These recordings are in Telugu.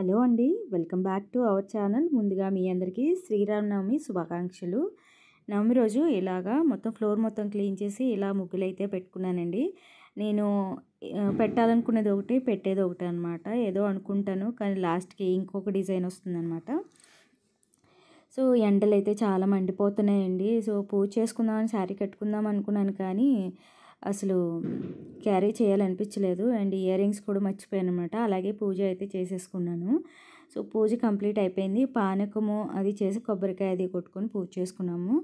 హలో అండి. Welcome back to our channel. ముందుగా మీ అందరికీ శ్రీరామనవమి శుభాకాంక్షలు. నవమి రోజు ఇలాగా మొత్తం ఫ్లోర్ మొత్తం క్లీన్ చేసి ఇలా ముగ్గులైతే పెట్టుకున్నానండి. నేను పెట్టాలనుకునేది ఒకటి, పెట్టేది ఒకటి అనమాట. ఏదో అనుకుంటాను కానీ లాస్ట్‌కి ఇంకొక డిజైన్ వస్తుందనమాట. సో ఎండలైతే చాలా మండిపోతున్నాయండి. సో పూజ చేసుకుందామని శారీ కట్టుకుందాం అనుకున్నాను కానీ అసలు క్యారీ చేయాలనిపించలేదు. అండ్ ఇయర్ రింగ్స్ కూడా మర్చిపోయానమాట. అలాగే పూజ అయితే చేసేసుకున్నాను. సో పూజ కంప్లీట్ అయిపోయింది. పానకము అది చేసి కొబ్బరికాయ అది కొట్టుకొని పూజ చేసుకున్నాము.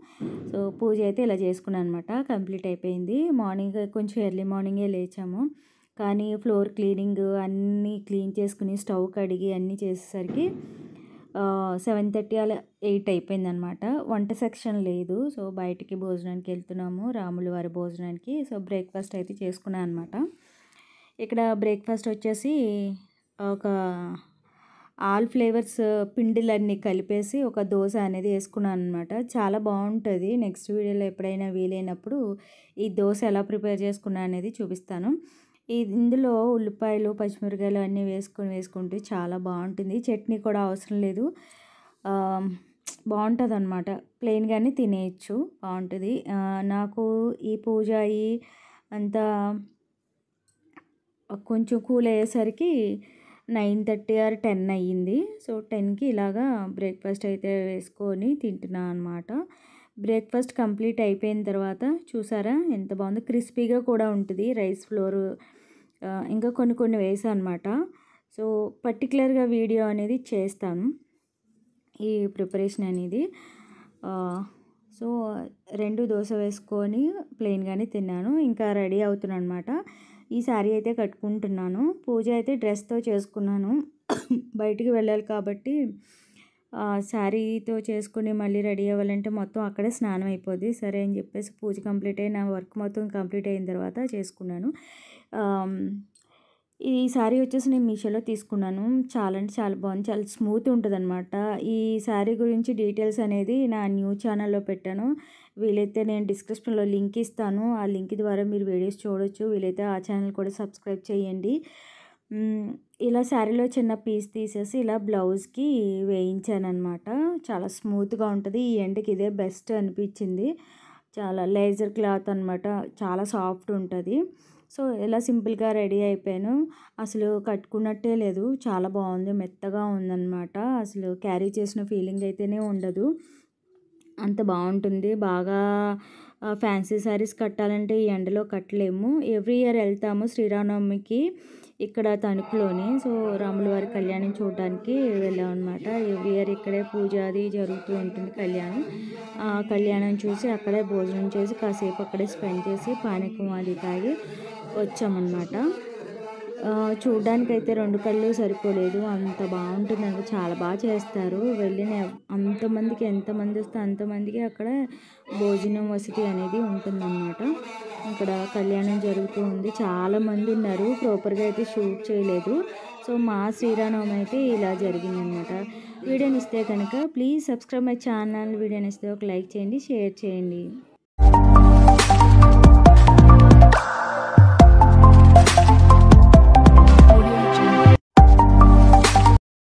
సో పూజ అయితే ఇలా చేసుకున్నాను అనమాట. కంప్లీట్ అయిపోయింది. మార్నింగ్ కొంచెం ఎర్లీ మార్నింగే లేచాము. కానీ ఫ్లోర్ క్లీనింగ్ అన్నీ క్లీన్ చేసుకుని స్టవ్ కడిగి అన్నీ చేసేసరికి 7:30 అలా 8 అయిపోయిందనమాట. వంట సెక్షన్ లేదు. సో బయటికి భోజనానికి వెళ్తున్నాము, రాముల వారి భోజనానికి. సో బ్రేక్ఫాస్ట్ అయితే చేసుకున్నాను అనమాట. ఇక్కడ బ్రేక్ఫాస్ట్ వచ్చేసి ఒక ఆల్ ఫ్లేవర్స్ పిండిలన్నీ కలిపేసి ఒక దోశ అనేది వేసుకున్నాను అనమాట. చాలా బాగుంటుంది. నెక్స్ట్ వీడియోలో ఎప్పుడైనా వీలైనప్పుడు ఈ దోశ ఎలా ప్రిపేర్ చేసుకున్నా అనేది చూపిస్తాను. ఇందులో ఉల్లిపాయలు, పచ్చిమిరకాయలు అన్నీ వేసుకుంటే చాలా బాగుంటుంది. చట్నీ కూడా అవసరం లేదు. బాగుంటుంది అనమాట. ప్లెయిన్గానే తినేయచ్చు, బాగుంటుంది. నాకు ఈ పూజ అంతా కొంచెం కూల్ అయ్యేసరికి 9:30 ఆర్ 10 అయ్యింది. సో 10కి ఇలాగా బ్రేక్ఫాస్ట్ అయితే వేసుకొని తింటున్నాను అనమాట. బ్రేక్ఫాస్ట్ కంప్లీట్ అయిపోయిన తర్వాత చూసారా ఎంత బాగుందో, క్రిస్పీగా కూడా ఉంటుంది. రైస్ ఫ్లోర్ ఇంకా కొన్ని వేసాను అనమాట. సో పర్టికులర్గా వీడియో అనేది చేస్తాను ఈ ప్రిపరేషన్ అనేది. సో 2 దోశ వేసుకొని ప్లెయిన్గానే తిన్నాను. ఇంకా రెడీ అవుతున్నాను అనమాట. ఈ శారీ అయితే కట్టుకుంటున్నాను. పూజ అయితే డ్రెస్తో చేసుకున్నాను. బయటికి వెళ్ళాలి కాబట్టి శారీతో చేసుకుని మళ్ళీ రెడీ అవ్వాలంటే మొత్తం అక్కడే స్నానం అయిపోద్ది. సరే అని చెప్పేసి పూజ కంప్లీట్ అయ్యి నా వర్క్ మొత్తం కంప్లీట్ అయిన తర్వాత చేసుకున్నాను. ఈ శారీ వచ్చేసి నేను మీషోలో తీసుకున్నాను. చాలా అంటే చాలా బాగుంది. చాలా స్మూత్ ఉంటుంది అనమాట. ఈ శారీ గురించి డీటెయిల్స్ అనేది నా న్యూ ఛానల్లో పెట్టాను. వీలైతే నేను డిస్క్రిప్షన్లో లింక్ ఇస్తాను. ఆ లింక్ ద్వారా మీరు వీడియోస్ చూడొచ్చు. వీలైతే ఆ ఛానల్ కూడా సబ్స్క్రైబ్ చేయండి. ఇలా శారీలో చిన్న పీస్ తీసేసి ఇలా బ్లౌజ్కి వేయించాను అనమాట. చాలా స్మూత్గా ఉంటుంది. ఈ ఎండకి ఇదే బెస్ట్ అనిపించింది. చాలా లేజర్ క్లాత్ అనమాట. చాలా సాఫ్ట్ ఉంటుంది. సో ఇలా సింపుల్గా రెడీ అయిపోయాను. అసలు కట్టుకున్నట్టే లేదు. చాలా బాగుంది. మెత్తగా ఉందన్నమాట. అసలు క్యారీ చేసిన ఫీలింగ్ అయితేనే ఉండదు. అంత బాగుంటుంది. బాగా ఫ్యాన్సీ శారీస్ కట్టాలంటే ఈ ఎండలో కట్టలేము. ఎవ్రీ ఇయర్ వెళ్తాము శ్రీరామనవమికి ఇక్కడ తణుకులోని. సో రాముల వారి కళ్యాణం చూడడానికి వెళ్ళాం అనమాట. ఎవ్రీ ఇయర్ ఇక్కడే పూజ అది జరుగుతూ ఉంటుంది. కళ్యాణం చూసి అక్కడే భోజనం చేసి కాసేపు అక్కడే స్పెండ్ చేసి పానకం అది తాగి వచ్చామన్నమాట. చూడ్డానికైతే 2 కళ్ళు సరిపోలేదు. అంత బాగుంటుందండి. చాలా బాగా చేస్తారు. వెళ్ళిన అంతమందికి ఎంతమంది వస్తే అంతమందికి అక్కడ భోజనం వసతి అనేది ఉంటుందన్నమాట. ఇక్కడ కళ్యాణం జరుగుతూ ఉంది. చాలామంది ఉన్నారు. ప్రాపర్గా అయితే షూట్ చేయలేదు. సో మా శ్రీరామనవమి అయితే ఇలా జరిగిందనమాట. వీడియోని ఇస్తే కనుక ప్లీజ్ సబ్స్క్రైబ్ మై ఛానల్. వీడియోని ఇస్తే ఒక లైక్ చేయండి, షేర్ చేయండి.